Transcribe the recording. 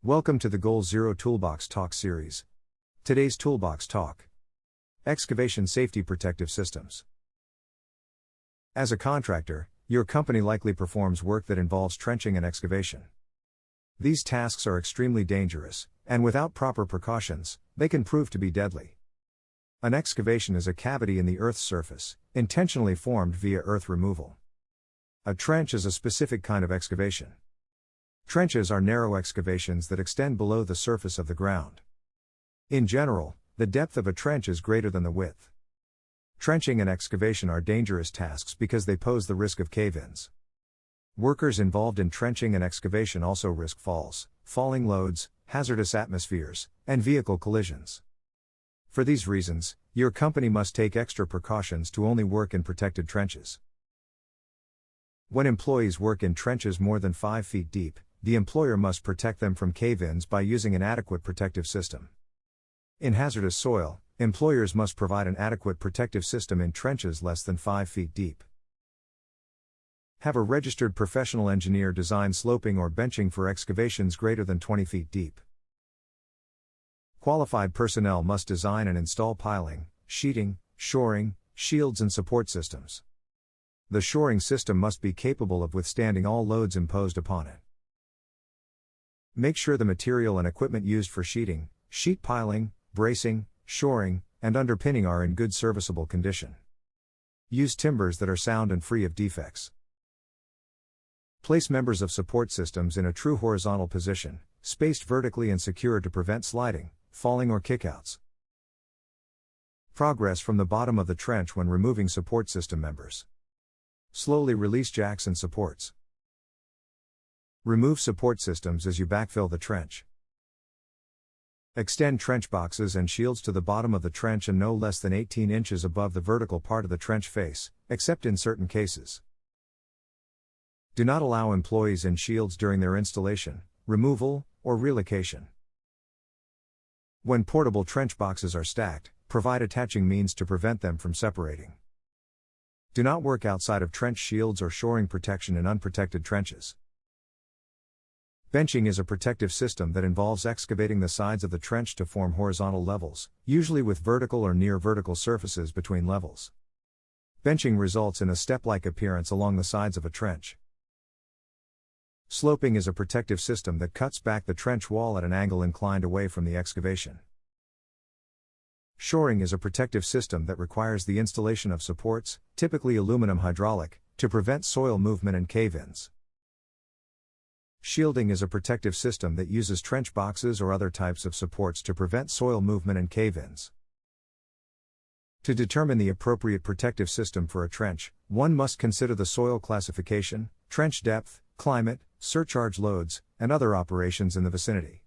Welcome to the GoalZero Toolbox Talk series. Today's Toolbox Talk: Excavation Safety Protective Systems. As a contractor, your company likely performs work that involves trenching and excavation. These tasks are extremely dangerous, and without proper precautions, they can prove to be deadly. An excavation is a cavity in the Earth's surface, intentionally formed via earth removal. A trench is a specific kind of excavation. Trenches are narrow excavations that extend below the surface of the ground. In general, the depth of a trench is greater than the width. Trenching and excavation are dangerous tasks because they pose the risk of cave-ins. Workers involved in trenching and excavation also risk falls, falling loads, hazardous atmospheres, and vehicle collisions. For these reasons, your company must take extra precautions to only work in protected trenches. When employees work in trenches more than 5 feet deep, the employer must protect them from cave-ins by using an adequate protective system. In hazardous soil, employers must provide an adequate protective system in trenches less than 5 feet deep. Have a registered professional engineer design sloping or benching for excavations greater than 20 feet deep. Qualified personnel must design and install piling, sheeting, shoring, shields and support systems. The shoring system must be capable of withstanding all loads imposed upon it. Make sure the material and equipment used for sheeting, sheet piling, bracing, shoring, and underpinning are in good serviceable condition. Use timbers that are sound and free of defects. Place members of support systems in a true horizontal position, spaced vertically and secure to prevent sliding, falling or kickouts. Progress from the bottom of the trench when removing support system members. Slowly release jacks and supports. Remove support systems as you backfill the trench. Extend trench boxes and shields to the bottom of the trench and no less than 18 inches above the vertical part of the trench face, except in certain cases. Do not allow employees in shields during their installation, removal, or relocation. When portable trench boxes are stacked, provide attaching means to prevent them from separating. Do not work outside of trench shields or shoring protection in unprotected trenches. Benching is a protective system that involves excavating the sides of the trench to form horizontal levels, usually with vertical or near vertical surfaces between levels. Benching results in a step-like appearance along the sides of a trench. Sloping is a protective system that cuts back the trench wall at an angle inclined away from the excavation. Shoring is a protective system that requires the installation of supports, typically aluminum hydraulic, to prevent soil movement and cave-ins. Shielding is a protective system that uses trench boxes or other types of supports to prevent soil movement and cave-ins. To determine the appropriate protective system for a trench, one must consider the soil classification, trench depth, climate, surcharge loads, and other operations in the vicinity.